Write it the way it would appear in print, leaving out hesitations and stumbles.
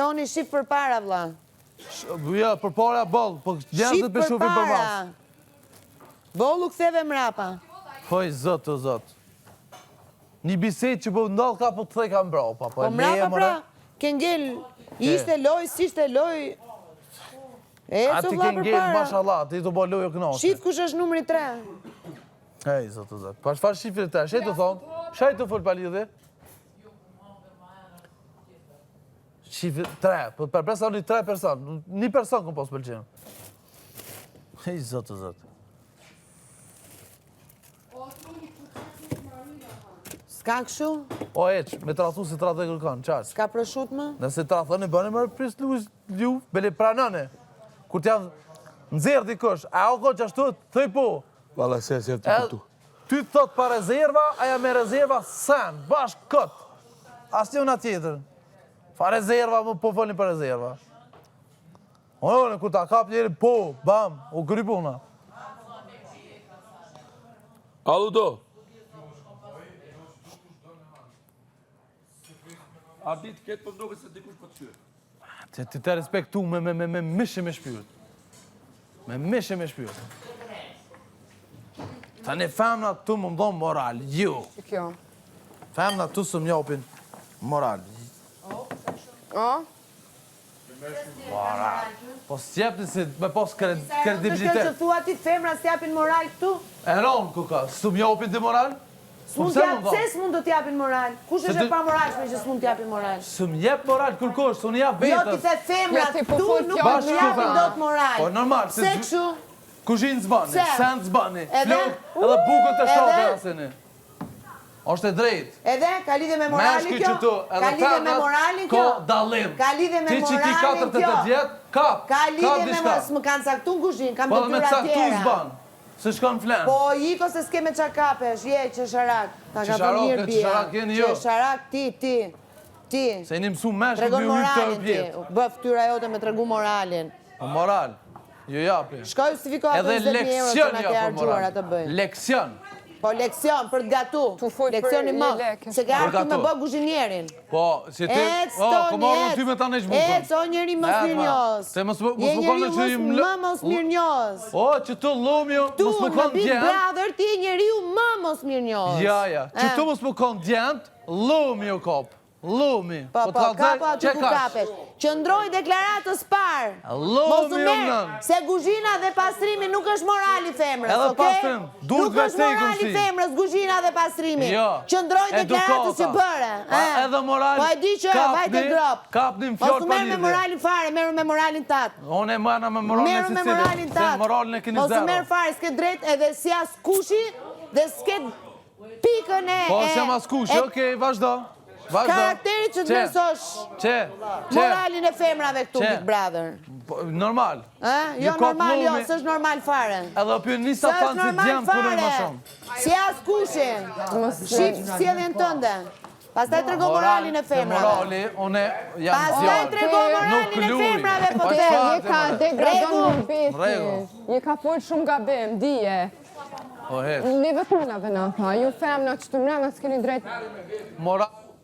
Toni, shif për para, vlla. Ja, për para boll, po njerëzit për shufin për mas. Bollu ktheve mrapa. Hoj, zot o zot. Një bisedë që po ndodh ka po të thej ka mbrapa. Po mrapa pra, ke ngel, ishte loj, si ishte loj. A ti ke ngel, mashallah, ti të bo lojë kënaqe. Shif kush është numri 3. Hej, zot o zot. Pa çfarë shifri të shej të thonë, shej të fol pa lidhje. Shifri 3, po për personi 3 person, një person ku pos pëlqen. Hej, zot o zot. S'ka këshu? O eq, me të rathu si të rathë e kërkan, qaq. S'ka përshut më? Nëse të rathë e bëne mërë pris lu, bele pranane. Kur t'janë nëzirë dikush, a o ko që ashtu, thëj po. Vala se të këtu. Ty të thot pa rezerva, aja me rezerva sen, bashkë këtë. As një una tjetër. Fa rezerva, më po folin për rezerva. Onë, kur ta kap njeri, po, bam, u kry puna. Allu do. A ditë këtë për ndoke se dikush për të qyrë. Ti të respektu me mishe me shpyrt. Me mishe me shpyrt. Ta ne femna tu më mdojnë moral, ju. Kjo. Femna tu së më japin moral. O? Moral. Po s'jepni si me pos kredibilitet. Kjo që thua ti femra s'japin moral këtu? E ronë, kuka, së më japin di moral? Se s'mund të t'japin moral? Kush është e pa moralshme që s'mund t'japin moral? Së më jep moral kërkosh, së unë jap vetës. Jo, ti the femra këtu nuk më japin dot moral. Po normal, se kështu? Kuzhinë zbani, sen zbani, flok, edhe bukën të shokë asini. Është e drejt. Edhe, ka lidhe me moralin kjo? Ka lidhe me moralin kjo? Ko dalim. Ka lidhe me moralin kjo? Ti që ki 4-8 vjetë, kap. Ka lidhe me moralin, s'më kanë saktu në kuzhinë, kam po të tyra tjera. Se shkon flen. Po iko se s'ke me qa kapesh, je qesharak. Ta ka të mirë bia. Qesharak jeni jo. Qesharak ti. Se jeni mësu mesh tregon në hyrë të moralin ti. vjetë. Bëf tyra jote me tregu moralin. Po moral, jo japi. Shka justifiko ato 20.000 euro që na ke argjuar atë bëjnë. Leksion. Po leksion, për të gatu. Leksioni më. Se ke arti me bë guzhinjerin. Po, si ti... Komorën ty me ta në shbukën. Ec, o njeri mos mirë njës. Je njeri mos mirë njës. O, që tu lumjo, mos më konë Big djent. Brother, ti njeriu më mos mirë njës. Ja, që tu mos më konë djent, lumjo kop. Lumi. Po, kapo aty ku kapesh. Qëndroj deklaratës parë. Lumi jo nën. Se guzhina dhe pastrimi nuk është morali femrës, edhe okej? pastrim, Nuk është morali femrës, guzhina dhe pastrimi. Jo. Qëndroj deklaratës që bëre. Edhe morali. Po e di që vajte grop. Kapni më fjallë pa merë me moralin fare, merë me moralin tatë. Unë e marna me moralin e Merë me moralin tatë. Se moralin e kini zero. Mos merë fare, s'ke drejt edhe si as kushi dhe s'ke pikën e... Po, se mas kushi, okej, vazhdo. Karakterit që të mësosh moralin e femrave këtu, Big Brother. Normal. Jo normal, jo, s'është normal fare. Edhe për njësa fanë si djemë punoj ma shumë. Si as kushin. Shqip si edhe në tënde. Pastaj trego moralin e femrave. Morali, une jam zjarë. Pastaj trego moralin e femrave, po të Je ka degradon në besi. Je ka folë shumë gabim, dije. O, hesh. Ne vëtënave në tha, ju femna që të mrena s'keni drejt. Moral.